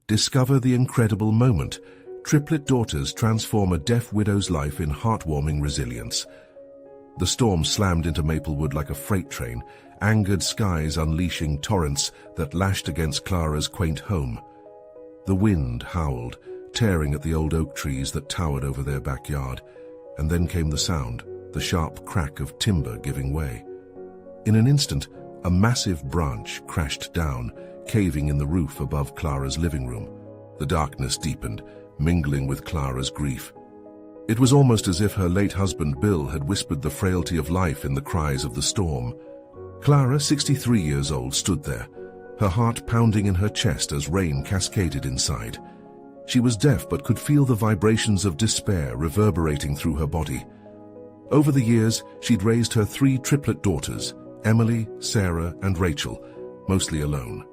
Discover the incredible moment. Triplet daughters transform a deaf widow's life in heartwarming resilience. The storm slammed into Maplewood like a freight train, angered skies unleashing torrents that lashed against Clara's quaint home. The wind howled, tearing at the old oak trees that towered over their backyard, and then came the sound, the sharp crack of timber giving way. In an instant, a massive branch crashed down, caving in the roof above Clara's living room. The darkness deepened, mingling with Clara's grief. It was almost as if her late husband Bill had whispered the frailty of life in the cries of the storm. Clara, 63 years old, stood there, her heart pounding in her chest as rain cascaded inside. She was deaf but could feel the vibrations of despair reverberating through her body. Over the years, she'd raised her 3 triplet daughters, Emily, Sarah, and Rachel, mostly alone.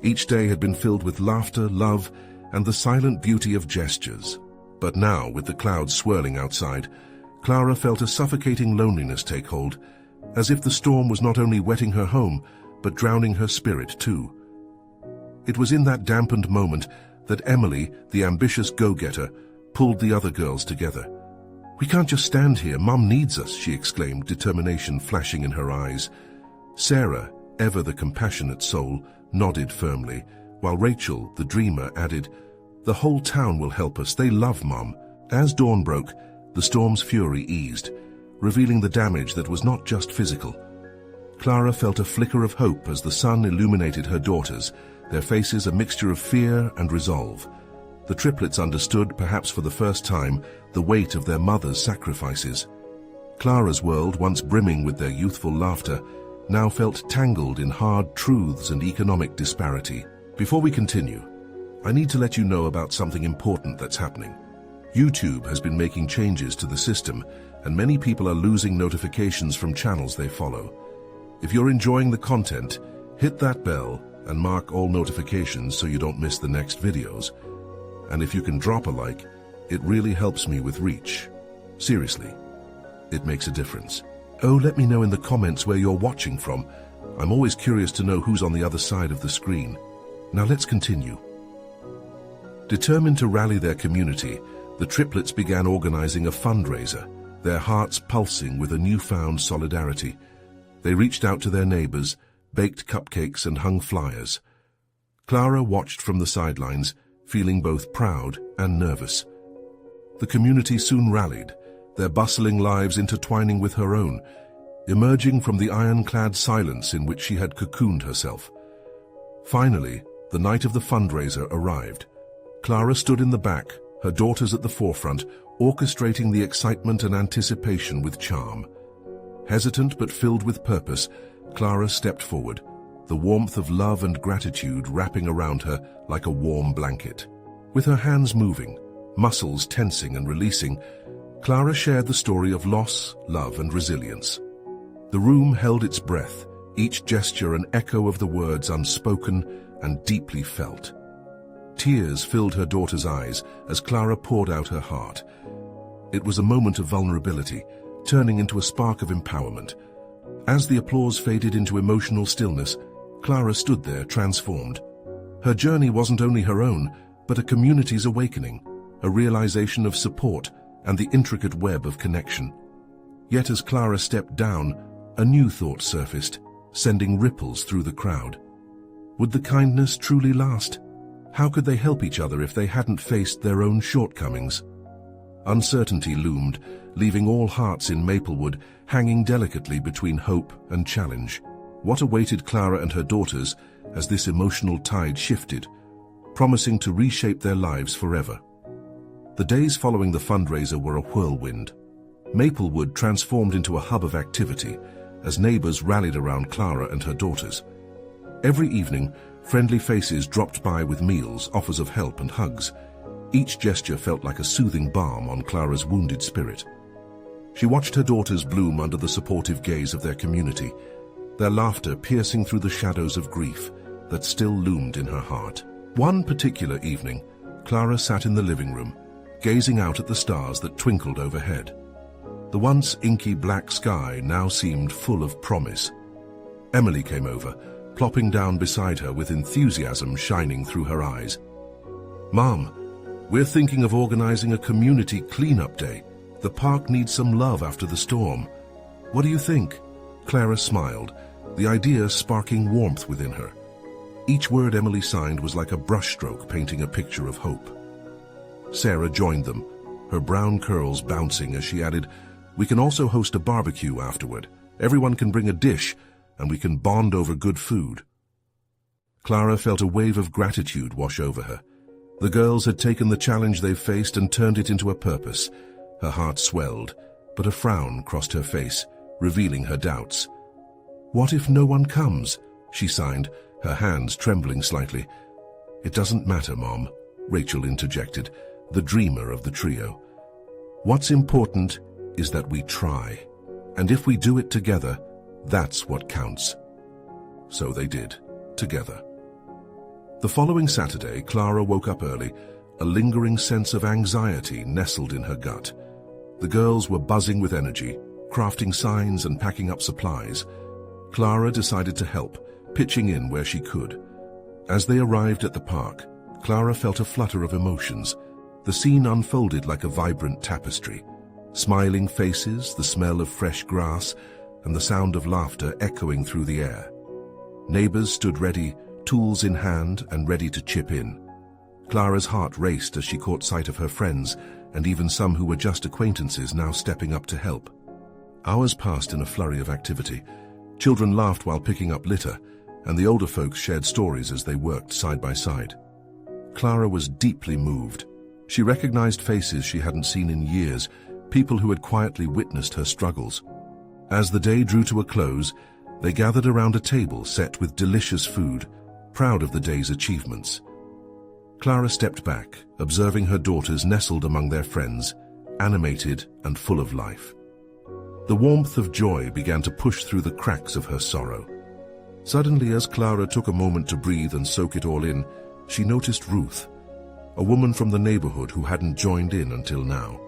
Each day had been filled with laughter, love, and the silent beauty of gestures. But now, with the clouds swirling outside, Clara felt a suffocating loneliness take hold, as if the storm was not only wetting her home, but drowning her spirit too. It was in that dampened moment that Emily, the ambitious go-getter, pulled the other girls together. "We can't just stand here, Mum needs us," she exclaimed, determination flashing in her eyes. Sarah, ever the compassionate soul, nodded firmly, while Rachel, the dreamer, added, "The whole town will help us, they love Mum." As dawn broke, the storm's fury eased, revealing the damage that was not just physical. Clara felt a flicker of hope as the sun illuminated her daughters, their faces a mixture of fear and resolve. The triplets understood, perhaps for the first time, the weight of their mother's sacrifices. Clara's world, once brimming with their youthful laughter, now felt tangled in hard truths and economic disparity. Before we continue, I need to let you know about something important that's happening. YouTube has been making changes to the system, and many people are losing notifications from channels they follow. If you're enjoying the content, hit that bell and mark all notifications so you don't miss the next videos. And if you can drop a like, it really helps me with reach. Seriously, it makes a difference. Oh, let me know in the comments where you're watching from. I'm always curious to know who's on the other side of the screen. Now let's continue. Determined to rally their community, the triplets began organizing a fundraiser, their hearts pulsing with a newfound solidarity. They reached out to their neighbors, baked cupcakes and hung flyers. Clara watched from the sidelines, feeling both proud and nervous. The community soon rallied, their bustling lives intertwining with her own, emerging from the ironclad silence in which she had cocooned herself. Finally, the night of the fundraiser arrived. Clara stood in the back, her daughters at the forefront, orchestrating the excitement and anticipation with charm. Hesitant but filled with purpose, Clara stepped forward, the warmth of love and gratitude wrapping around her like a warm blanket. With her hands moving, muscles tensing and releasing, Clara shared the story of loss, love, and resilience. The room held its breath, each gesture an echo of the words unspoken and deeply felt. Tears filled her daughter's eyes as Clara poured out her heart. It was a moment of vulnerability, turning into a spark of empowerment. As the applause faded into emotional stillness, Clara stood there transformed. Her journey wasn't only her own, but a community's awakening, a realization of support and the intricate web of connection. Yet as Clara stepped down, a new thought surfaced, sending ripples through the crowd. Would the kindness truly last? How could they help each other if they hadn't faced their own shortcomings? Uncertainty loomed, leaving all hearts in Maplewood hanging delicately between hope and challenge. What awaited Clara and her daughters as this emotional tide shifted, promising to reshape their lives forever? The days following the fundraiser were a whirlwind. Maplewood transformed into a hub of activity as neighbors rallied around Clara and her daughters. Every evening, friendly faces dropped by with meals, offers of help, and hugs. Each gesture felt like a soothing balm on Clara's wounded spirit. She watched her daughters bloom under the supportive gaze of their community, their laughter piercing through the shadows of grief that still loomed in her heart. One particular evening, Clara sat in the living room, gazing out at the stars that twinkled overhead. The once inky black sky now seemed full of promise. Emily came over, plopping down beside her with enthusiasm shining through her eyes. "Mom, we're thinking of organizing a community cleanup day. The park needs some love after the storm. What do you think?" Clara smiled, the idea sparking warmth within her. Each word Emily signed was like a brushstroke painting a picture of hope. Sarah joined them, her brown curls bouncing as she added, "We can also host a barbecue afterward. Everyone can bring a dish, and we can bond over good food." Clara felt a wave of gratitude wash over her. The girls had taken the challenge they faced and turned it into a purpose. Her heart swelled, but a frown crossed her face, revealing her doubts. "What if no one comes?" she signed, her hands trembling slightly. "It doesn't matter, Mom," Rachel interjected, the dreamer of the trio. "What's important is that we try, and if we do it together, that's what counts." So they did, together. The following Saturday, Clara woke up early, a lingering sense of anxiety nestled in her gut. The girls were buzzing with energy, crafting signs and packing up supplies. Clara decided to help, pitching in where she could. As they arrived at the park, Clara felt a flutter of emotions. The scene unfolded like a vibrant tapestry. Smiling faces, the smell of fresh grass, and the sound of laughter echoing through the air. Neighbors stood ready, tools in hand and ready to chip in. Clara's heart raced as she caught sight of her friends, and even some who were just acquaintances now stepping up to help. Hours passed in a flurry of activity. Children laughed while picking up litter, and the older folks shared stories as they worked side by side. Clara was deeply moved. She recognized faces she hadn't seen in years, people who had quietly witnessed her struggles. As the day drew to a close, they gathered around a table set with delicious food, proud of the day's achievements. Clara stepped back, observing her daughters nestled among their friends, animated and full of life. The warmth of joy began to push through the cracks of her sorrow. Suddenly, as Clara took a moment to breathe and soak it all in, she noticed Ruth, a woman from the neighborhood who hadn't joined in until now.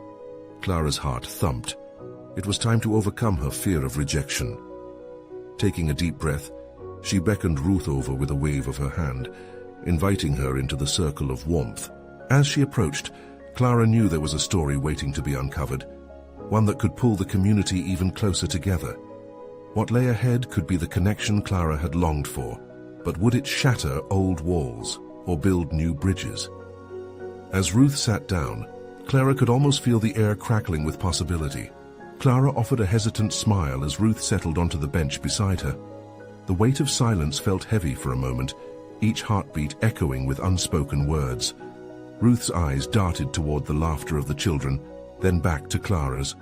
Clara's heart thumped. It was time to overcome her fear of rejection. Taking a deep breath, she beckoned Ruth over with a wave of her hand, inviting her into the circle of warmth. As she approached, Clara knew there was a story waiting to be uncovered, one that could pull the community even closer together. What lay ahead could be the connection Clara had longed for, but would it shatter old walls or build new bridges? As Ruth sat down, Clara could almost feel the air crackling with possibility. Clara offered a hesitant smile as Ruth settled onto the bench beside her. The weight of silence felt heavy for a moment, each heartbeat echoing with unspoken words. Ruth's eyes darted toward the laughter of the children, then back to Clara's.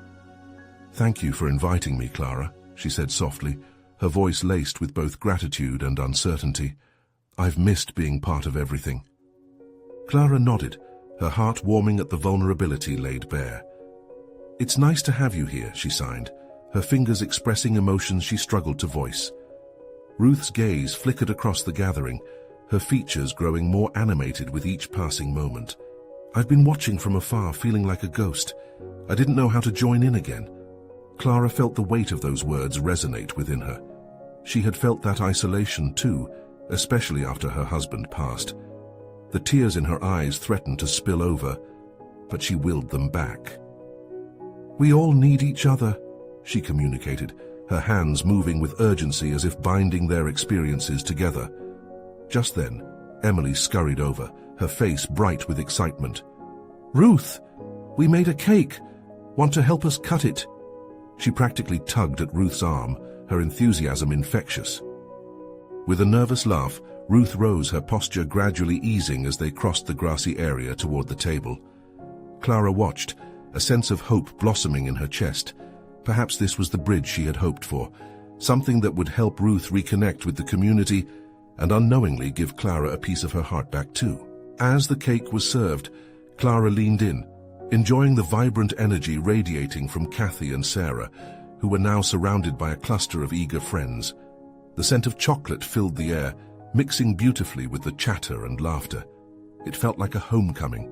"Thank you for inviting me, Clara," she said softly, her voice laced with both gratitude and uncertainty. "I've missed being part of everything." Clara nodded, her heart warming at the vulnerability laid bare. "It's nice to have you here," she signed, her fingers expressing emotions she struggled to voice. Ruth's gaze flickered across the gathering, her features growing more animated with each passing moment. "I've been watching from afar, feeling like a ghost. I didn't know how to join in again." Clara felt the weight of those words resonate within her. She had felt that isolation too, especially after her husband passed. The tears in her eyes threatened to spill over, but she willed them back. "We all need each other," she communicated, her hands moving with urgency as if binding their experiences together. Just then, Emily scurried over, her face bright with excitement. "Ruth, we made a cake. Want to help us cut it?" She practically tugged at Ruth's arm, her enthusiasm infectious. With a nervous laugh, Ruth rose, her posture gradually easing as they crossed the grassy area toward the table. Clara watched, a sense of hope blossoming in her chest. Perhaps this was the bridge she had hoped for, something that would help Ruth reconnect with the community and unknowingly give Clara a piece of her heart back too. As the cake was served, Clara leaned in, enjoying the vibrant energy radiating from Kathy and Sarah, who were now surrounded by a cluster of eager friends. The scent of chocolate filled the air, mixing beautifully with the chatter and laughter. It felt like a homecoming.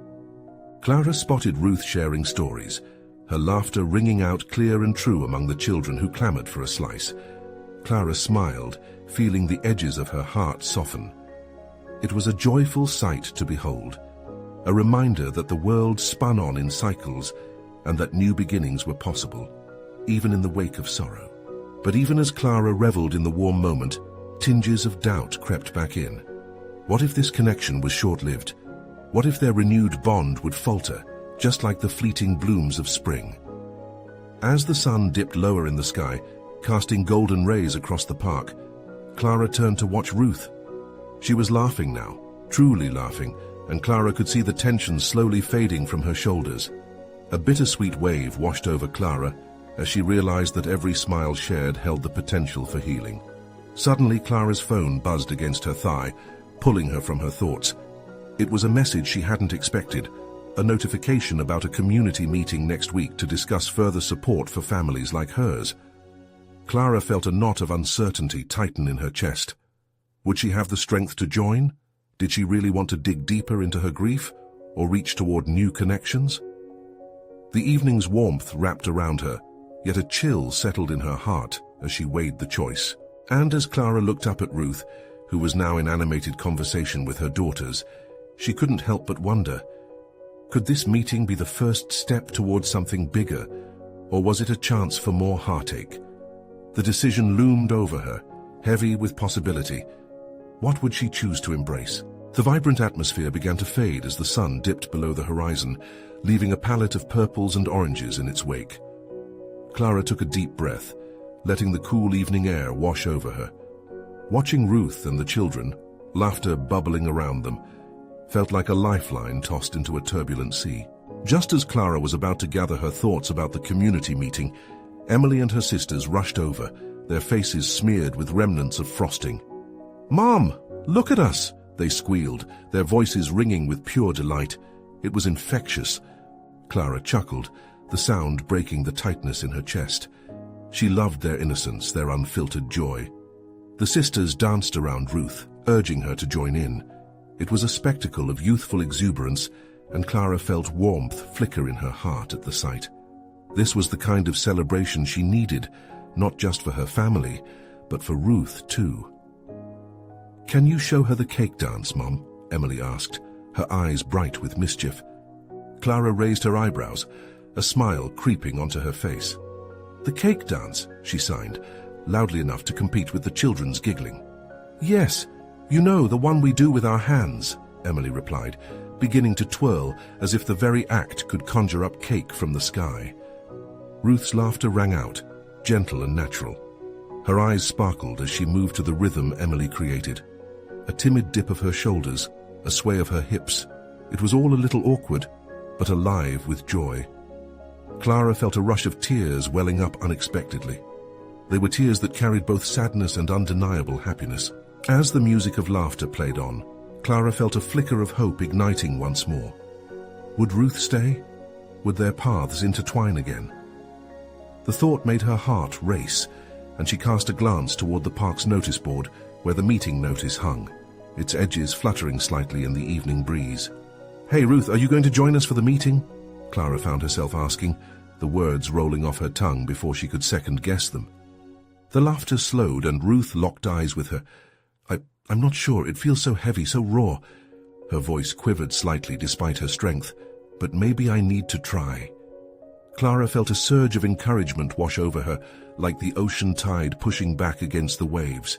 Clara spotted Ruth sharing stories, her laughter ringing out clear and true among the children who clamored for a slice. Clara smiled, feeling the edges of her heart soften. It was a joyful sight to behold. a reminder that the world spun on in cycles and that new beginnings were possible, even in the wake of sorrow. But even as Clara reveled in the warm moment, tinges of doubt crept back in. What if this connection was short-lived? What if their renewed bond would falter, just like the fleeting blooms of spring? As the sun dipped lower in the sky, casting golden rays across the park, Clara turned to watch Ruth. She was laughing now, truly laughing, and Clara could see the tension slowly fading from her shoulders. A bittersweet wave washed over Clara as she realized that every smile shared held the potential for healing. Suddenly, Clara's phone buzzed against her thigh, pulling her from her thoughts. It was a message she hadn't expected, a notification about a community meeting next week to discuss further support for families like hers. Clara felt a knot of uncertainty tighten in her chest. Would she have the strength to join? Did she really want to dig deeper into her grief, or reach toward new connections? The evening's warmth wrapped around her, yet a chill settled in her heart as she weighed the choice. And as Clara looked up at Ruth, who was now in animated conversation with her daughters, she couldn't help but wonder, could this meeting be the first step towards something bigger, or was it a chance for more heartache? The decision loomed over her, heavy with possibility. What would she choose to embrace? The vibrant atmosphere began to fade as the sun dipped below the horizon, leaving a palette of purples and oranges in its wake. Clara took a deep breath, letting the cool evening air wash over her. Watching Ruth and the children, laughter bubbling around them, felt like a lifeline tossed into a turbulent sea. Just as Clara was about to gather her thoughts about the community meeting, Emily and her sisters rushed over, their faces smeared with remnants of frosting. "Mom, look at us!" they squealed, their voices ringing with pure delight. It was infectious. Clara chuckled, the sound breaking the tightness in her chest. She loved their innocence, their unfiltered joy. The sisters danced around Ruth, urging her to join in. It was a spectacle of youthful exuberance, and Clara felt warmth flicker in her heart at the sight. This was the kind of celebration she needed, not just for her family, but for Ruth too. "Can you show her the cake dance, Mom?" Emily asked, her eyes bright with mischief. Clara raised her eyebrows, a smile creeping onto her face. "The cake dance," she signed, loudly enough to compete with the children's giggling. "Yes, you know, the one we do with our hands," Emily replied, beginning to twirl as if the very act could conjure up cake from the sky. Ruth's laughter rang out, gentle and natural. Her eyes sparkled as she moved to the rhythm Emily created. A timid dip of her shoulders, a sway of her hips. It was all a little awkward, but alive with joy. Clara felt a rush of tears welling up unexpectedly. They were tears that carried both sadness and undeniable happiness. As the music of laughter played on, Clara felt a flicker of hope igniting once more. Would Ruth stay? Would their paths intertwine again? The thought made her heart race, and she cast a glance toward the park's notice board where the meeting notice hung, its edges fluttering slightly in the evening breeze. "Hey Ruth, are you going to join us for the meeting?" Clara found herself asking, the words rolling off her tongue before she could second-guess them. The laughter slowed and Ruth locked eyes with her. I'm not sure, it feels so heavy, so raw." Her voice quivered slightly despite her strength, "but maybe I need to try." Clara felt a surge of encouragement wash over her, like the ocean tide pushing back against the waves.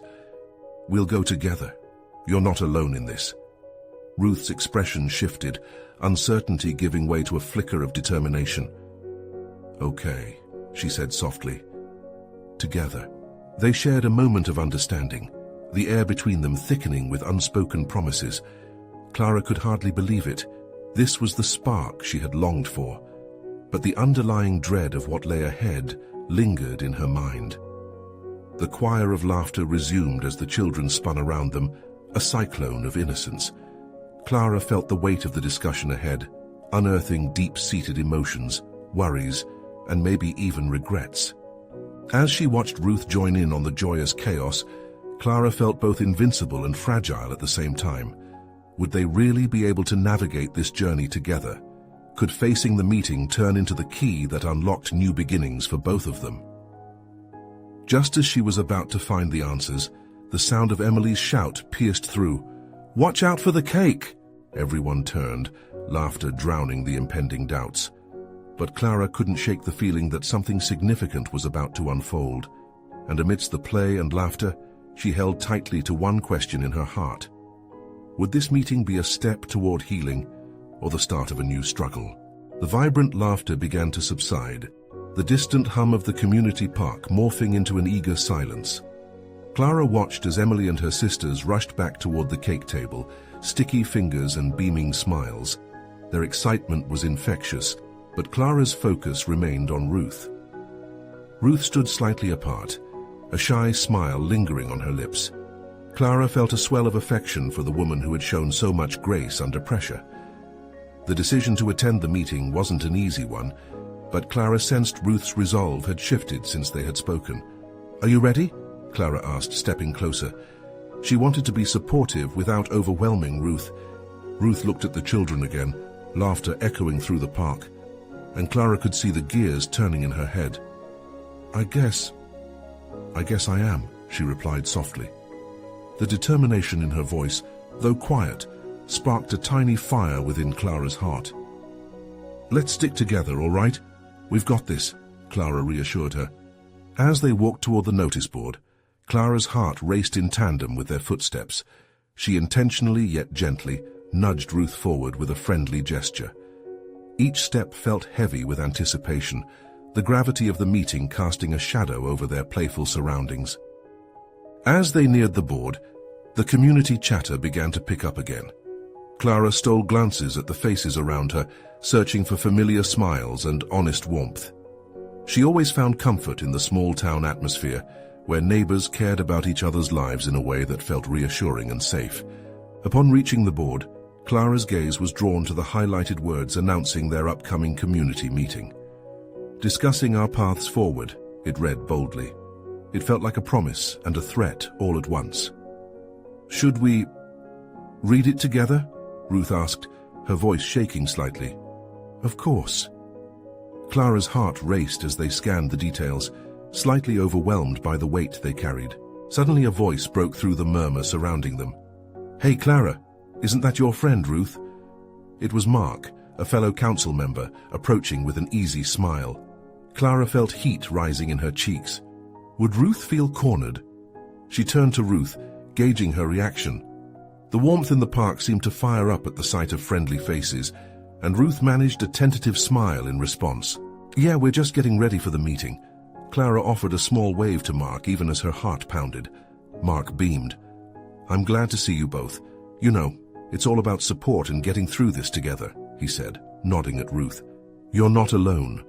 "We'll go together. You're not alone in this." Ruth's expression shifted, uncertainty giving way to a flicker of determination. "Okay," she said softly. Together. They shared a moment of understanding, the air between them thickening with unspoken promises. Clara could hardly believe it. This was the spark she had longed for, but the underlying dread of what lay ahead lingered in her mind. The choir of laughter resumed as the children spun around them, a cyclone of innocence. Clara felt the weight of the discussion ahead, unearthing deep-seated emotions, worries, and maybe even regrets. As she watched Ruth join in on the joyous chaos, Clara felt both invincible and fragile at the same time. Would they really be able to navigate this journey together? Could facing the meeting turn into the key that unlocked new beginnings for both of them? Just as she was about to find the answers, the sound of Emily's shout pierced through. "Watch out for the cake!" Everyone turned, laughter drowning the impending doubts. But Clara couldn't shake the feeling that something significant was about to unfold, and amidst the play and laughter, she held tightly to one question in her heart. Would this meeting be a step toward healing, or the start of a new struggle? The vibrant laughter began to subside, the distant hum of the community park morphing into an eager silence. Clara watched as Emily and her sisters rushed back toward the cake table, sticky fingers and beaming smiles. Their excitement was infectious, but Clara's focus remained on Ruth. Ruth stood slightly apart, a shy smile lingering on her lips. Clara felt a swell of affection for the woman who had shown so much grace under pressure. The decision to attend the meeting wasn't an easy one, but Clara sensed Ruth's resolve had shifted since they had spoken. "Are you ready?" Clara asked, stepping closer. She wanted to be supportive without overwhelming Ruth. Ruth looked at the children again, laughter echoing through the park, and Clara could see the gears turning in her head. I guess I am," she replied softly. The determination in her voice, though quiet, sparked a tiny fire within Clara's heart. "Let's stick together, all right? We've got this," Clara reassured her. As they walked toward the notice board, Clara's heart raced in tandem with their footsteps. She intentionally yet gently nudged Ruth forward with a friendly gesture. Each step felt heavy with anticipation, the gravity of the meeting casting a shadow over their playful surroundings. As they neared the board, the community chatter began to pick up again. Clara stole glances at the faces around her, searching for familiar smiles and honest warmth. She always found comfort in the small-town atmosphere, where neighbors cared about each other's lives in a way that felt reassuring and safe. Upon reaching the board, Clara's gaze was drawn to the highlighted words announcing their upcoming community meeting. "Discussing our paths forward," it read boldly. It felt like a promise and a threat all at once. "Should we read it together?" Ruth asked, her voice shaking slightly. "Of course." Clara's heart raced as they scanned the details, slightly overwhelmed by the weight they carried. Suddenly a voice broke through the murmur surrounding them. "Hey, Clara, isn't that your friend, Ruth?" It was Mark, a fellow council member, approaching with an easy smile. Clara felt heat rising in her cheeks. Would Ruth feel cornered? She turned to Ruth, gauging her reaction. The warmth in the park seemed to fire up at the sight of friendly faces, and Ruth managed a tentative smile in response. "Yeah, we're just getting ready for the meeting." Clara offered a small wave to Mark even as her heart pounded. Mark beamed. "I'm glad to see you both. You know, it's all about support and getting through this together," he said, nodding at Ruth. "You're not alone."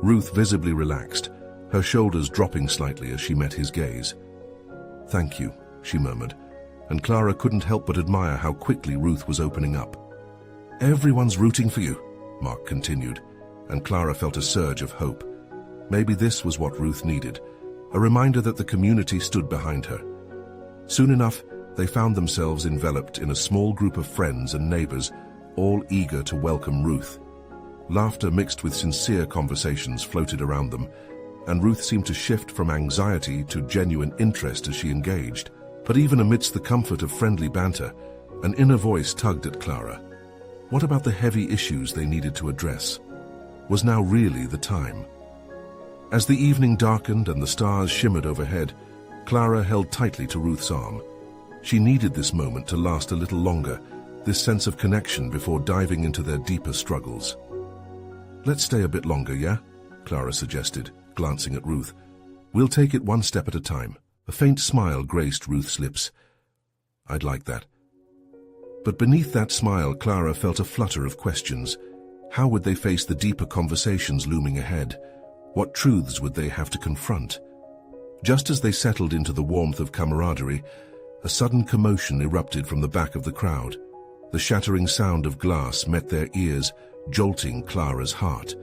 Ruth visibly relaxed, her shoulders dropping slightly as she met his gaze. "Thank you," she murmured, and Clara couldn't help but admire how quickly Ruth was opening up. "Everyone's rooting for you," Mark continued, and Clara felt a surge of hope. Maybe this was what Ruth needed, a reminder that the community stood behind her. Soon enough, they found themselves enveloped in a small group of friends and neighbors, all eager to welcome Ruth. Laughter mixed with sincere conversations floated around them, and Ruth seemed to shift from anxiety to genuine interest as she engaged. But even amidst the comfort of friendly banter, an inner voice tugged at Clara. What about the heavy issues they needed to address? Was now really the time? As the evening darkened and the stars shimmered overhead, Clara held tightly to Ruth's arm. She needed this moment to last a little longer, this sense of connection before diving into their deeper struggles. "Let's stay a bit longer, yeah?" Clara suggested, glancing at Ruth. "We'll take it one step at a time." A faint smile graced Ruth's lips. "I'd like that." But beneath that smile, Clara felt a flutter of questions. How would they face the deeper conversations looming ahead? What truths would they have to confront? Just as they settled into the warmth of camaraderie, a sudden commotion erupted from the back of the crowd. The shattering sound of glass met their ears, jolting Clara's heart.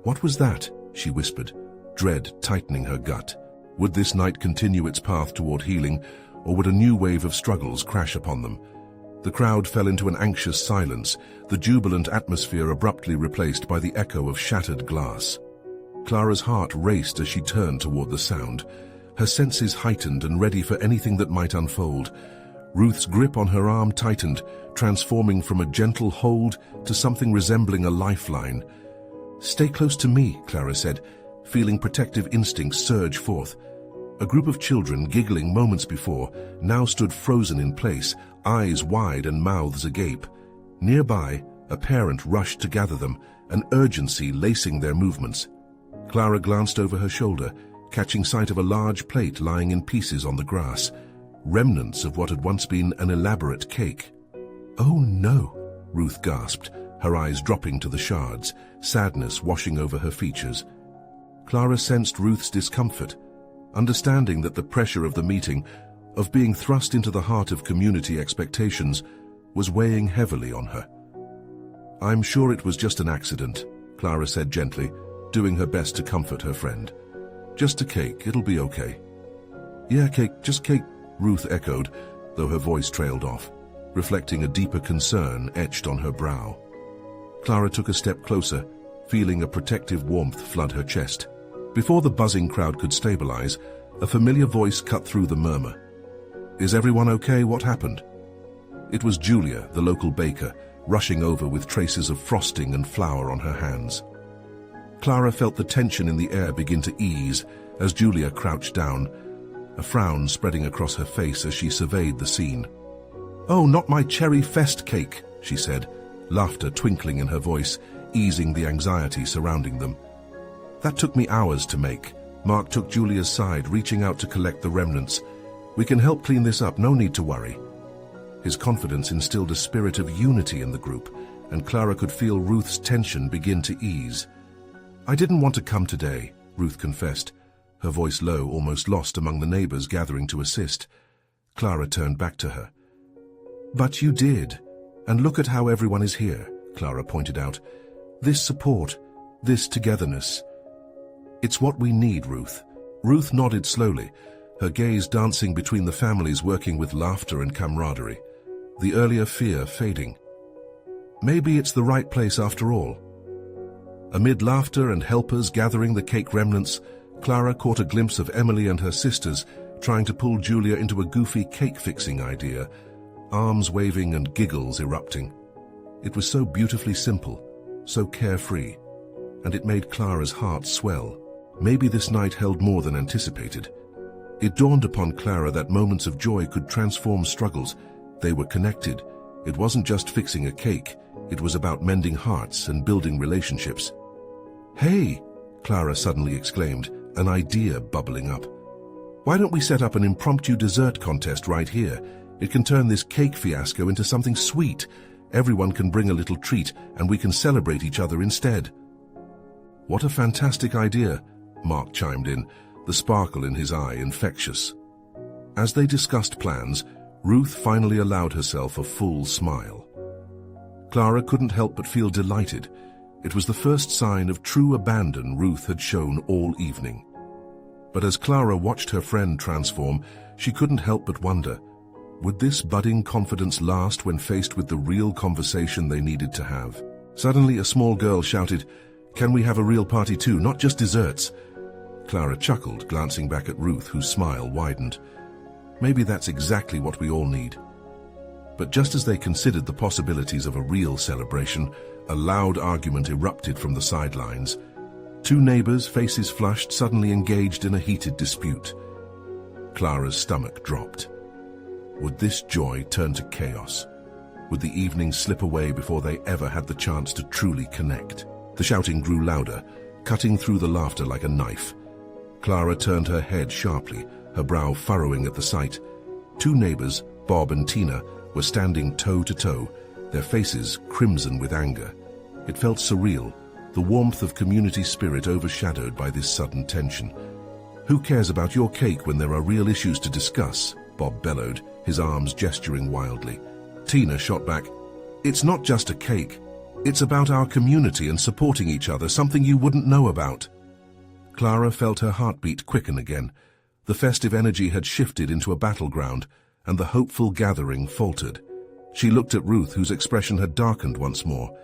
"What was that?" she whispered, dread tightening her gut. Would this night continue its path toward healing, or would a new wave of struggles crash upon them? The crowd fell into an anxious silence, the jubilant atmosphere abruptly replaced by the echo of shattered glass. Clara's heart raced as she turned toward the sound, her senses heightened and ready for anything that might unfold. Ruth's grip on her arm tightened, transforming from a gentle hold to something resembling a lifeline. "Stay close to me," Clara said, feeling protective instincts surge forth. A group of children, giggling moments before, now stood frozen in place, eyes wide and mouths agape. Nearby, a parent rushed to gather them, an urgency lacing their movements. Clara glanced over her shoulder, catching sight of a large plate lying in pieces on the grass, remnants of what had once been an elaborate cake. "Oh no," Ruth gasped, her eyes dropping to the shards, sadness washing over her features. Clara sensed Ruth's discomfort, understanding that the pressure of the meeting, of being thrust into the heart of community expectations, was weighing heavily on her. "I'm sure it was just an accident," Clara said gently, doing her best to comfort her friend. "Just a cake, it'll be okay." "Yeah, cake, just cake," Ruth echoed, though her voice trailed off, reflecting a deeper concern etched on her brow. Clara took a step closer, feeling a protective warmth flood her chest. Before the buzzing crowd could stabilize, a familiar voice cut through the murmur. "Is everyone okay? What happened?" It was Julia, the local baker, rushing over with traces of frosting and flour on her hands. Clara felt the tension in the air begin to ease as Julia crouched down, a frown spreading across her face as she surveyed the scene. "Oh, not my cherry fest cake," she said, laughter twinkling in her voice, easing the anxiety surrounding them. "That took me hours to make." Mark took Julia's side, reaching out to collect the remnants. "We can help clean this up, no need to worry." His confidence instilled a spirit of unity in the group, and Clara could feel Ruth's tension begin to ease. "I didn't want to come today," Ruth confessed, her voice low, almost lost among the neighbors gathering to assist. Clara turned back to her. "But you did, and look at how everyone is here," Clara pointed out. "This support, this togetherness. It's what we need, Ruth." Ruth nodded slowly, her gaze dancing between the families working with laughter and camaraderie, the earlier fear fading. Maybe it's the right place after all. Amid laughter and helpers gathering the cake remnants, Clara caught a glimpse of Emily and her sisters trying to pull Julia into a goofy cake-fixing idea, arms waving and giggles erupting. It was so beautifully simple, so carefree, and it made Clara's heart swell. Maybe this night held more than anticipated. It dawned upon Clara that moments of joy could transform struggles. They were connected. It wasn't just fixing a cake. It was about mending hearts and building relationships. "Hey!" Clara suddenly exclaimed, an idea bubbling up. "Why don't we set up an impromptu dessert contest right here? It can turn this cake fiasco into something sweet. Everyone can bring a little treat, and we can celebrate each other instead." "What a fantastic idea," Mark chimed in, the sparkle in his eye infectious. As they discussed plans, Ruth finally allowed herself a full smile. Clara couldn't help but feel delighted. It was the first sign of true abandon Ruth had shown all evening. But as Clara watched her friend transform, she couldn't help but wonder, would this budding confidence last when faced with the real conversation they needed to have? Suddenly, a small girl shouted, "Can we have a real party too, not just desserts?" Clara chuckled, glancing back at Ruth, whose smile widened. Maybe that's exactly what we all need. But just as they considered the possibilities of a real celebration, a loud argument erupted from the sidelines. Two neighbors, faces flushed, suddenly engaged in a heated dispute. Clara's stomach dropped. Would this joy turn to chaos? Would the evening slip away before they ever had the chance to truly connect? The shouting grew louder, cutting through the laughter like a knife. Clara turned her head sharply, her brow furrowing at the sight. Two neighbors, Bob and Tina, were standing toe to toe, their faces crimson with anger. It felt surreal, the warmth of community spirit overshadowed by this sudden tension. "Who cares about your cake when there are real issues to discuss?" Bob bellowed, his arms gesturing wildly. Tina shot back, "It's not just a cake. It's about our community and supporting each other, something you wouldn't know about." Clara felt her heartbeat quicken again. The festive energy had shifted into a battleground, and the hopeful gathering faltered. She looked at Ruth, whose expression had darkened once more.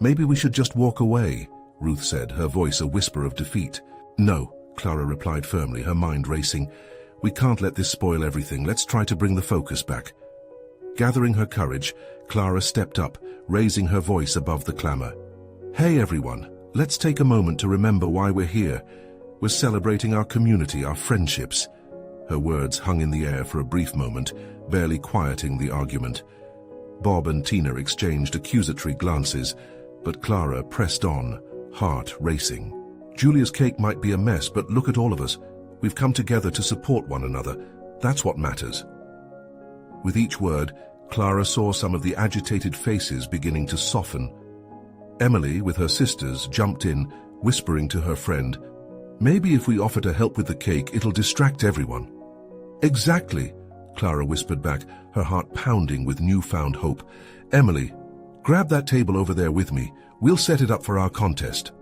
"Maybe we should just walk away," Ruth said, her voice a whisper of defeat. "No," Clara replied firmly, her mind racing. "We can't let this spoil everything. Let's try to bring the focus back." Gathering her courage, Clara stepped up, raising her voice above the clamor. "Hey everyone, let's take a moment to remember why we're here. We're celebrating our community, our friendships." Her words hung in the air for a brief moment, barely quieting the argument. Bob and Tina exchanged accusatory glances, but Clara pressed on, heart racing. "Julia's cake might be a mess, but look at all of us. We've come together to support one another. That's what matters." With each word, Clara saw some of the agitated faces beginning to soften. Emily, with her sisters, jumped in, whispering to her friend, "Maybe if we offer to help with the cake, it'll distract everyone." "Exactly," Clara whispered back, her heart pounding with newfound hope. "Emily, grab that table over there with me. We'll set it up for our contest."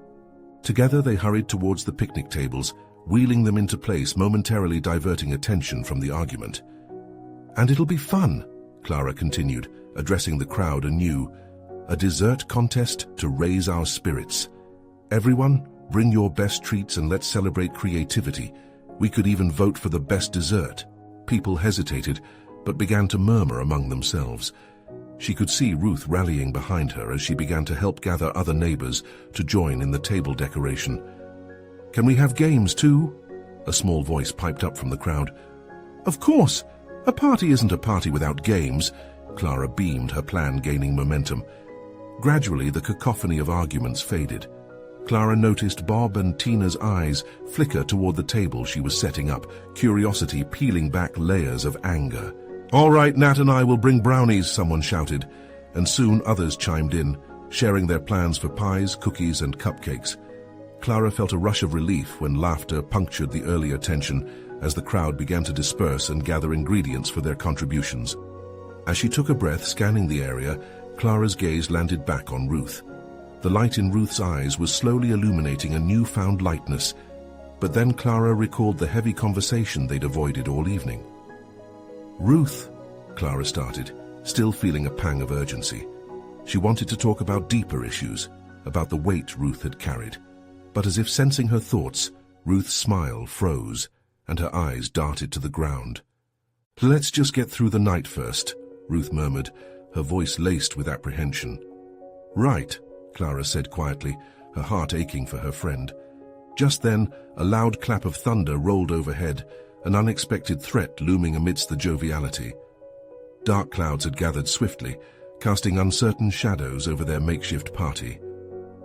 Together they hurried towards the picnic tables, wheeling them into place, momentarily diverting attention from the argument. "And it'll be fun," Clara continued, addressing the crowd anew. "A dessert contest to raise our spirits. Everyone, bring your best treats and let's celebrate creativity. We could even vote for the best dessert." People hesitated, but began to murmur among themselves. She could see Ruth rallying behind her as she began to help gather other neighbors to join in the table decoration. "Can we have games too?" A small voice piped up from the crowd. "Of course! A party isn't a party without games." Clara beamed, her plan gaining momentum. Gradually, the cacophony of arguments faded. Clara noticed Bob and Tina's eyes flicker toward the table she was setting up, curiosity peeling back layers of anger. "All right, Nat and I will bring brownies," someone shouted, and soon others chimed in, sharing their plans for pies, cookies, and cupcakes. Clara felt a rush of relief when laughter punctured the earlier tension as the crowd began to disperse and gather ingredients for their contributions. As she took a breath, scanning the area, Clara's gaze landed back on Ruth. The light in Ruth's eyes was slowly illuminating a newfound lightness, but then Clara recalled the heavy conversation they'd avoided all evening. "Ruth," Clara started, still feeling a pang of urgency. She wanted to talk about deeper issues, about the weight Ruth had carried. But as if sensing her thoughts, Ruth's smile froze, and her eyes darted to the ground. "Let's just get through the night first," Ruth murmured, her voice laced with apprehension. "Right," Clara said quietly, her heart aching for her friend. Just then, a loud clap of thunder rolled overhead, an unexpected threat looming amidst the joviality. Dark clouds had gathered swiftly, casting uncertain shadows over their makeshift party.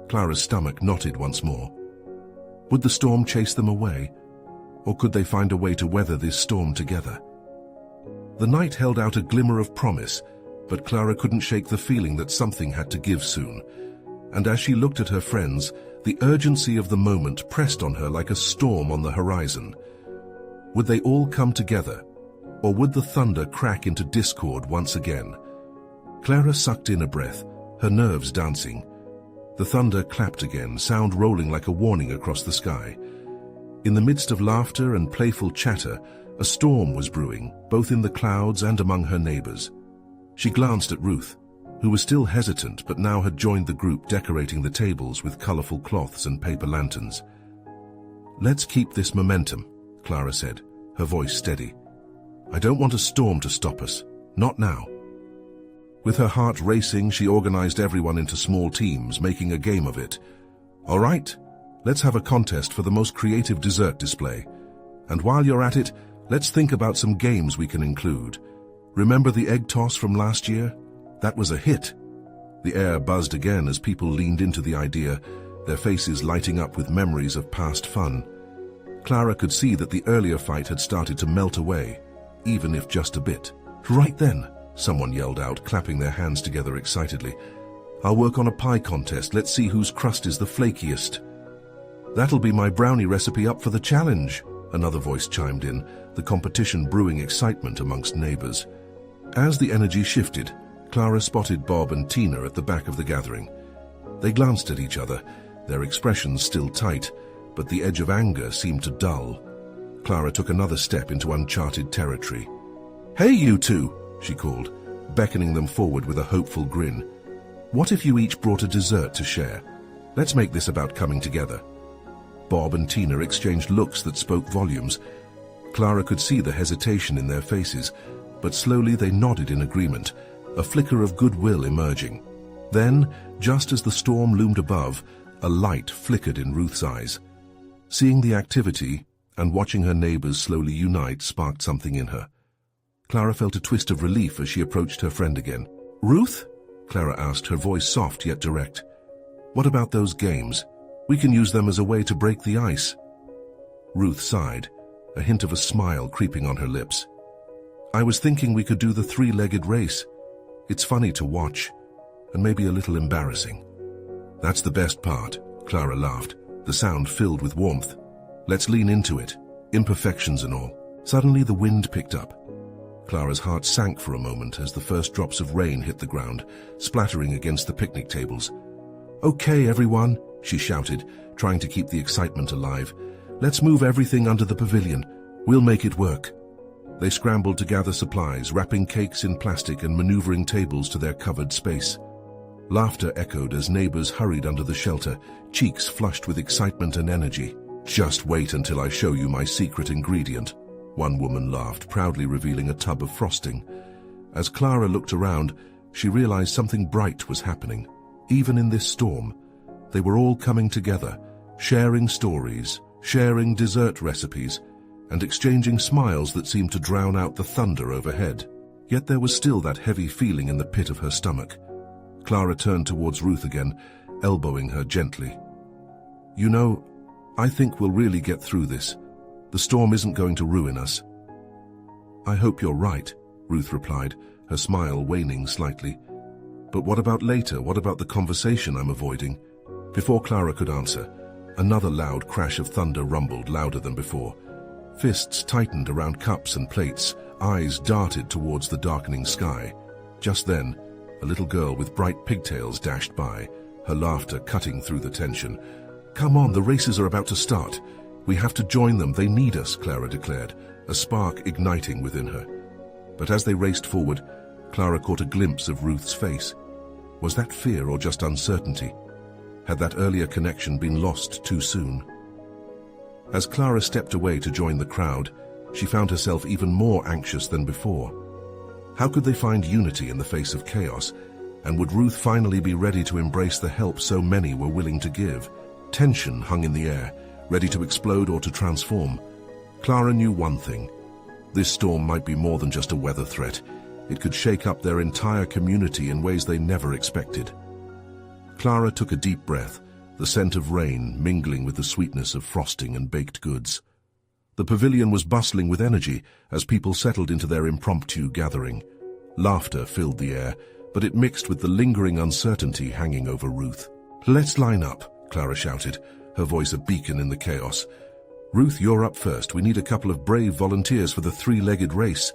Clara's stomach knotted once more. Would the storm chase them away? Or could they find a way to weather this storm together? The night held out a glimmer of promise, but Clara couldn't shake the feeling that something had to give soon. And as she looked at her friends, the urgency of the moment pressed on her like a storm on the horizon. Would they all come together, or would the thunder crack into discord once again? Clara sucked in a breath, her nerves dancing. The thunder clapped again, sound rolling like a warning across the sky. In the midst of laughter and playful chatter, a storm was brewing, both in the clouds and among her neighbors. She glanced at Ruth, who was still hesitant but now had joined the group decorating the tables with colorful cloths and paper lanterns. "Let's keep this momentum," Clara said, her voice steady. "I don't want a storm to stop us. Not now." With her heart racing, she organized everyone into small teams, making a game of it. "All right, let's have a contest for the most creative dessert display. And while you're at it, let's think about some games we can include. Remember the egg toss from last year? That was a hit." The air buzzed again as people leaned into the idea, their faces lighting up with memories of past fun. Clara could see that the earlier fight had started to melt away, even if just a bit. "Right then," someone yelled out, clapping their hands together excitedly. "I'll work on a pie contest. Let's see whose crust is the flakiest." "That'll be my brownie recipe up for the challenge," another voice chimed in, the competition brewing excitement amongst neighbors. As the energy shifted, Clara spotted Bob and Tina at the back of the gathering. They glanced at each other, their expressions still tight, but the edge of anger seemed to dull. Clara took another step into uncharted territory. "Hey, you two," she called, beckoning them forward with a hopeful grin. "What if you each brought a dessert to share? Let's make this about coming together." Bob and Tina exchanged looks that spoke volumes. Clara could see the hesitation in their faces, but slowly they nodded in agreement, a flicker of goodwill emerging. Then, just as the storm loomed above, a light flickered in Ruth's eyes. Seeing the activity and watching her neighbors slowly unite sparked something in her. Clara felt a twist of relief as she approached her friend again. "Ruth?" Clara asked, her voice soft yet direct. "What about those games? We can use them as a way to break the ice." Ruth sighed, a hint of a smile creeping on her lips. "I was thinking we could do the three-legged race. It's funny to watch, and maybe a little embarrassing." "That's the best part," Clara laughed, the sound filled with warmth. "Let's lean into it, imperfections and all." Suddenly the wind picked up. Clara's heart sank for a moment as the first drops of rain hit the ground, splattering against the picnic tables. "Okay, everyone," she shouted, trying to keep the excitement alive. "Let's move everything under the pavilion. We'll make it work." They scrambled to gather supplies, wrapping cakes in plastic and maneuvering tables to their covered space. Laughter echoed as neighbors hurried under the shelter, cheeks flushed with excitement and energy. "Just wait until I show you my secret ingredient," one woman laughed, proudly revealing a tub of frosting. As Clara looked around, she realized something bright was happening. Even in this storm, they were all coming together, sharing stories, sharing dessert recipes, and exchanging smiles that seemed to drown out the thunder overhead. Yet there was still that heavy feeling in the pit of her stomach. Clara turned towards Ruth again, elbowing her gently. "You know, I think we'll really get through this. The storm isn't going to ruin us." "I hope you're right," Ruth replied, her smile waning slightly. "But what about later? What about the conversation I'm avoiding?" Before Clara could answer, another loud crash of thunder rumbled louder than before. Fists tightened around cups and plates, eyes darted towards the darkening sky. Just then, a little girl with bright pigtails dashed by, her laughter cutting through the tension. "Come on, the races are about to start. We have to join them, they need us," Clara declared, a spark igniting within her. But as they raced forward, Clara caught a glimpse of Ruth's face. Was that fear or just uncertainty? Had that earlier connection been lost too soon? As Clara stepped away to join the crowd, she found herself even more anxious than before. How could they find unity in the face of chaos? And would Ruth finally be ready to embrace the help so many were willing to give? Tension hung in the air, ready to explode or to transform. Clara knew one thing. This storm might be more than just a weather threat. It could shake up their entire community in ways they never expected. Clara took a deep breath, the scent of rain mingling with the sweetness of frosting and baked goods. The pavilion was bustling with energy as people settled into their impromptu gathering. Laughter filled the air, but it mixed with the lingering uncertainty hanging over Ruth. "Let's line up," Clara shouted, her voice a beacon in the chaos. "Ruth, you're up first. We need a couple of brave volunteers for the three-legged race."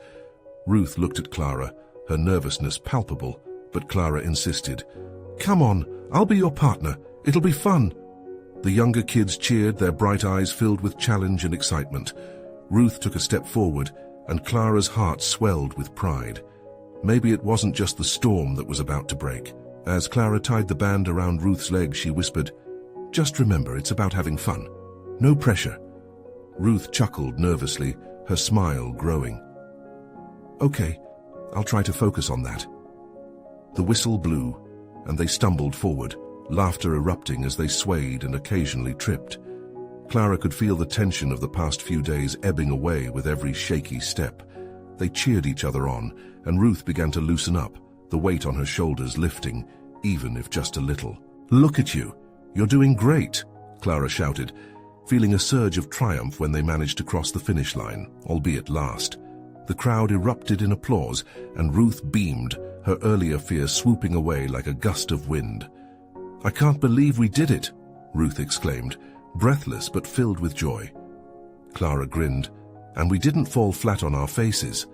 Ruth looked at Clara, her nervousness palpable, but Clara insisted. "Come on, I'll be your partner. It'll be fun." The younger kids cheered, their bright eyes filled with challenge and excitement. Ruth took a step forward, and Clara's heart swelled with pride. Maybe it wasn't just the storm that was about to break. As Clara tied the band around Ruth's leg, she whispered, "Just remember, it's about having fun. No pressure." Ruth chuckled nervously, her smile growing. "Okay, I'll try to focus on that." The whistle blew, and they stumbled forward, laughter erupting as they swayed and occasionally tripped. Clara could feel the tension of the past few days ebbing away with every shaky step. They cheered each other on, and Ruth began to loosen up, the weight on her shoulders lifting, even if just a little. "Look at you! You're doing great!" Clara shouted, feeling a surge of triumph when they managed to cross the finish line, albeit last. The crowd erupted in applause, and Ruth beamed, her earlier fear swooping away like a gust of wind. "I can't believe we did it!" Ruth exclaimed, breathless but filled with joy. Clara grinned, "And we didn't fall flat on our faces."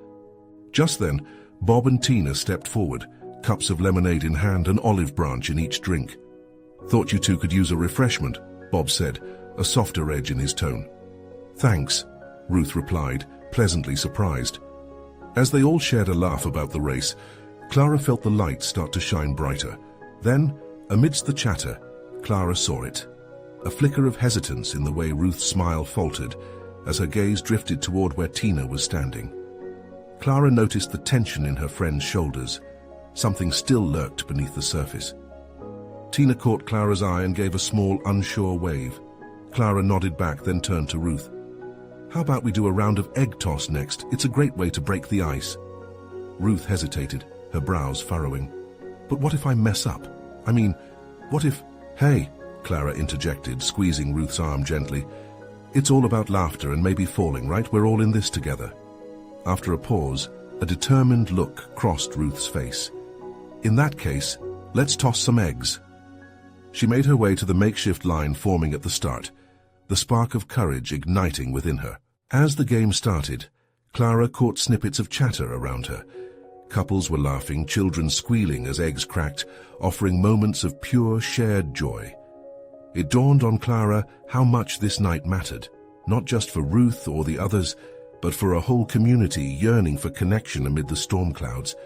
Just then, Bob and Tina stepped forward, cups of lemonade in hand, an olive branch in each drink. "Thought you two could use a refreshment," Bob said, a softer edge in his tone. "Thanks," Ruth replied, pleasantly surprised. As they all shared a laugh about the race, Clara felt the light start to shine brighter. Then, amidst the chatter, Clara saw it. A flicker of hesitance in the way Ruth's smile faltered as her gaze drifted toward where Tina was standing. Clara noticed the tension in her friend's shoulders. Something still lurked beneath the surface. Tina caught Clara's eye and gave a small, unsure wave. Clara nodded back, then turned to Ruth. "How about we do a round of egg toss next? It's a great way to break the ice." Ruth hesitated, her brows furrowing. "But what if I mess up? I mean, what if—" "Hey," Clara interjected, squeezing Ruth's arm gently. "It's all about laughter and maybe falling, right? We're all in this together." After a pause, a determined look crossed Ruth's face. "In that case, let's toss some eggs." She made her way to the makeshift line forming at the start, the spark of courage igniting within her. As the game started, Clara caught snippets of chatter around her. Couples were laughing, children squealing as eggs cracked, offering moments of pure, shared joy. It dawned on Clara how much this night mattered, not just for Ruth or the others, but for a whole community yearning for connection amid the storm clouds.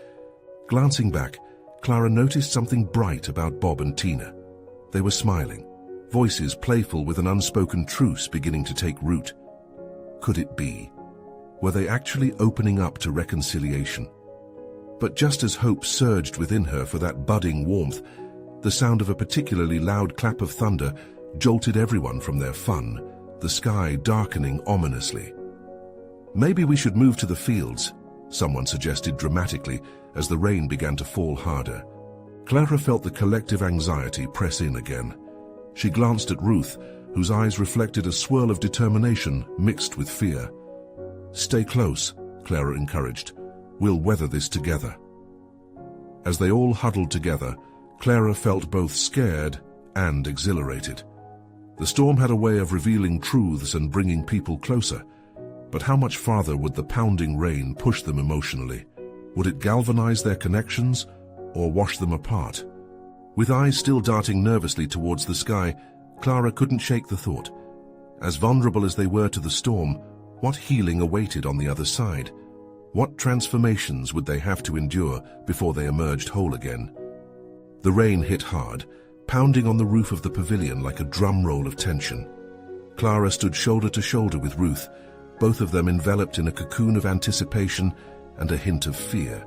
Glancing back, Clara noticed something bright about Bob and Tina. They were smiling, voices playful with an unspoken truce beginning to take root. Could it be? Were they actually opening up to reconciliation? But just as hope surged within her for that budding warmth, the sound of a particularly loud clap of thunder jolted everyone from their fun, the sky darkening ominously. "Maybe we should move to the fields," someone suggested dramatically as the rain began to fall harder. Clara felt the collective anxiety press in again. She glanced at Ruth, whose eyes reflected a swirl of determination mixed with fear. "Stay close," Clara encouraged. "We'll weather this together." As they all huddled together, Clara felt both scared and exhilarated. The storm had a way of revealing truths and bringing people closer. But how much farther would the pounding rain push them emotionally? Would it galvanize their connections or wash them apart? With eyes still darting nervously towards the sky, Clara couldn't shake the thought. As vulnerable as they were to the storm, what healing awaited on the other side? What transformations would they have to endure before they emerged whole again? The rain hit hard, pounding on the roof of the pavilion like a drum roll of tension. Clara stood shoulder to shoulder with Ruth, both of them enveloped in a cocoon of anticipation and a hint of fear.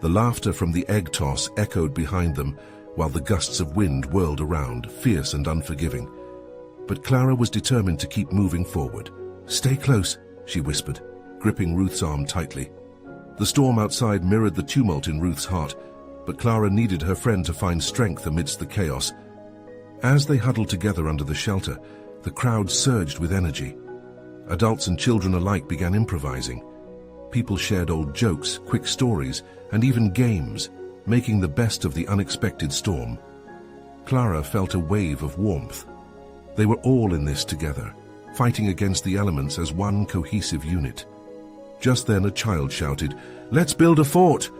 The laughter from the egg toss echoed behind them, while the gusts of wind whirled around, fierce and unforgiving. But Clara was determined to keep moving forward. "Stay close," she whispered, gripping Ruth's arm tightly. The storm outside mirrored the tumult in Ruth's heart, but Clara needed her friend to find strength amidst the chaos. As they huddled together under the shelter, the crowd surged with energy. Adults and children alike began improvising. People shared old jokes, quick stories, and even games, making the best of the unexpected storm. Clara felt a wave of warmth. They were all in this together, fighting against the elements as one cohesive unit. Just then a child shouted, "Let's build a fort!"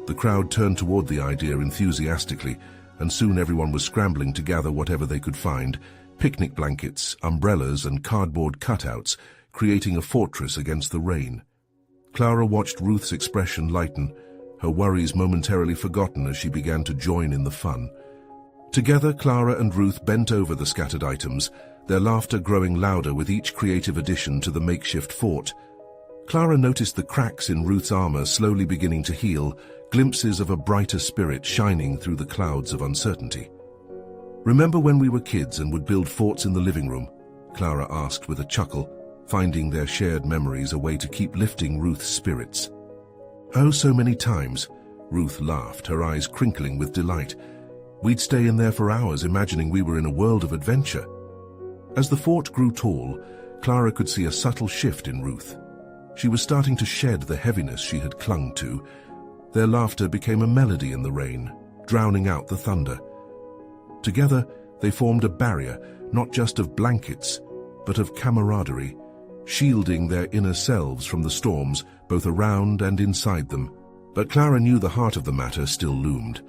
The crowd turned toward the idea enthusiastically, and soon everyone was scrambling to gather whatever they could find: picnic blankets, umbrellas, and cardboard cutouts, creating a fortress against the rain. Clara watched Ruth's expression lighten, her worries momentarily forgotten as she began to join in the fun. Together, Clara and Ruth bent over the scattered items, their laughter growing louder with each creative addition to the makeshift fort. Clara noticed the cracks in Ruth's armor slowly beginning to heal, glimpses of a brighter spirit shining through the clouds of uncertainty. "Remember when we were kids and would build forts in the living room?" Clara asked with a chuckle, finding their shared memories a way to keep lifting Ruth's spirits. "Oh, so many times," Ruth laughed, her eyes crinkling with delight. "We'd stay in there for hours imagining we were in a world of adventure." As the fort grew tall, Clara could see a subtle shift in Ruth. She was starting to shed the heaviness she had clung to. Their laughter became a melody in the rain, drowning out the thunder. Together, they formed a barrier, not just of blankets, but of camaraderie, shielding their inner selves from the storms, both around and inside them. But Clara knew the heart of the matter still loomed.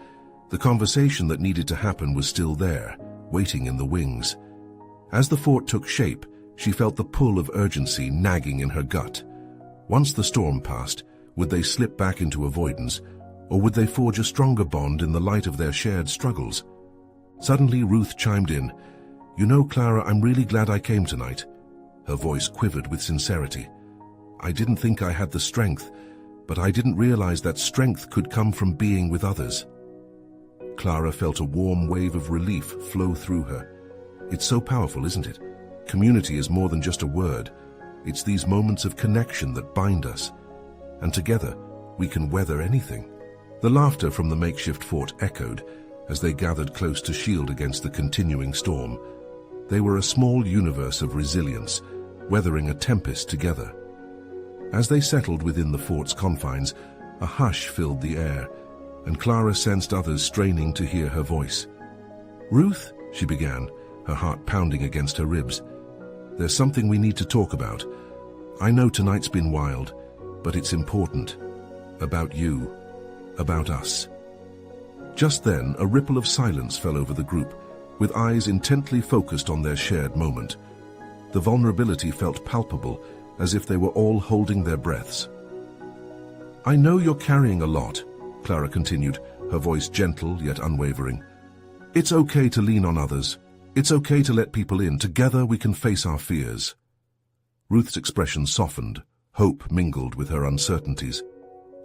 The conversation that needed to happen was still there, waiting in the wings. As the fort took shape, she felt the pull of urgency nagging in her gut. Once the storm passed, would they slip back into avoidance, or would they forge a stronger bond in the light of their shared struggles? Suddenly, Ruth chimed in. "You know, Clara, I'm really glad I came tonight." Her voice quivered with sincerity. "I didn't think I had the strength, but I didn't realize that strength could come from being with others. Clara felt a warm wave of relief flow through her. It's so powerful, isn't it? Community is more than just a word. It's these moments of connection that bind us. And together, we can weather anything. The laughter from the makeshift fort echoed as they gathered close to shield against the continuing storm. They were a small universe of resilience, weathering a tempest together. As they settled within the fort's confines, a hush filled the air, and Clara sensed others straining to hear her voice. "Ruth," she began, her heart pounding against her ribs, "there's something we need to talk about. I know tonight's been wild, but it's important. About you. About us." Just then, a ripple of silence fell over the group, with eyes intently focused on their shared moment. The vulnerability felt palpable, as if they were all holding their breaths. "I know you're carrying a lot," Clara continued, her voice gentle yet unwavering. "It's okay to lean on others. It's okay to let people in. Together we can face our fears." Ruth's expression softened, hope mingled with her uncertainties.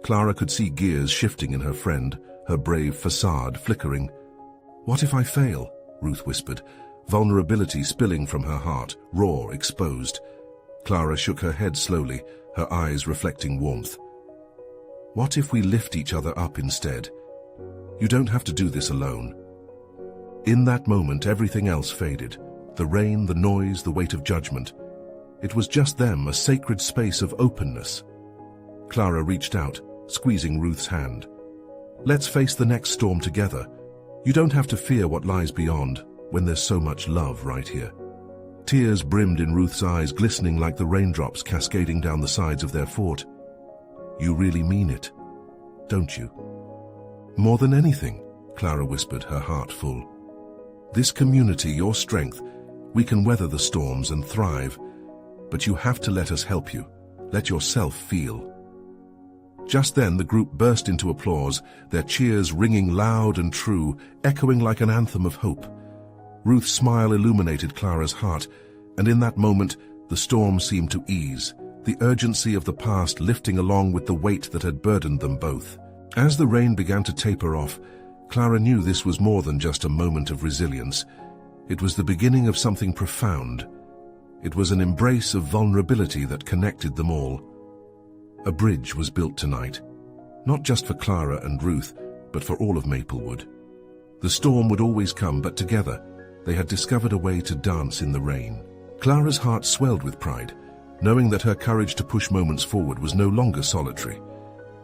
Clara could see gears shifting in her friend, her brave facade flickering. "What if I fail?" Ruth whispered, vulnerability spilling from her heart, raw, exposed. Clara shook her head slowly, her eyes reflecting warmth. "What if we lift each other up instead? You don't have to do this alone." In that moment, everything else faded. The rain, the noise, the weight of judgment. It was just them, a sacred space of openness. Clara reached out, squeezing Ruth's hand. "Let's face the next storm together. You don't have to fear what lies beyond, when there's so much love right here." Tears brimmed in Ruth's eyes, glistening like the raindrops cascading down the sides of their fort. "You really mean it, don't you?" "More than anything," Clara whispered, her heart full. "This community, your strength, we can weather the storms and thrive, but you have to let us help you. Let yourself feel." Just then, the group burst into applause, their cheers ringing loud and true, echoing like an anthem of hope. Ruth's smile illuminated Clara's heart, and in that moment, the storm seemed to ease, the urgency of the past lifting along with the weight that had burdened them both. As the rain began to taper off, Clara knew this was more than just a moment of resilience. It was the beginning of something profound. It was an embrace of vulnerability that connected them all. A bridge was built tonight, not just for Clara and Ruth, but for all of Maplewood. The storm would always come, but together, they had discovered a way to dance in the rain. Clara's heart swelled with pride, knowing that her courage to push moments forward was no longer solitary.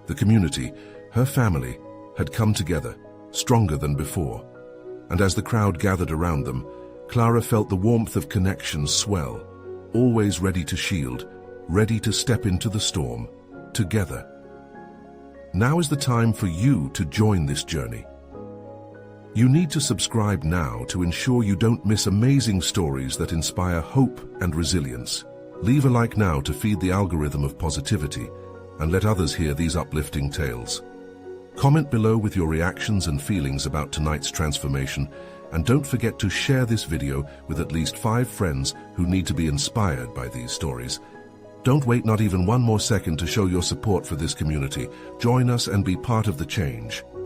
The community, her family, had come together, stronger than before. And as the crowd gathered around them, Clara felt the warmth of connection swell, always ready to shield, ready to step into the storm, together. Now is the time for you to join this journey. You need to subscribe now to ensure you don't miss amazing stories that inspire hope and resilience. Leave a like now to feed the algorithm of positivity and let others hear these uplifting tales. Comment below with your reactions and feelings about tonight's transformation, and don't forget to share this video with at least 5 friends who need to be inspired by these stories. Don't wait not even one more second to show your support for this community. Join us and be part of the change.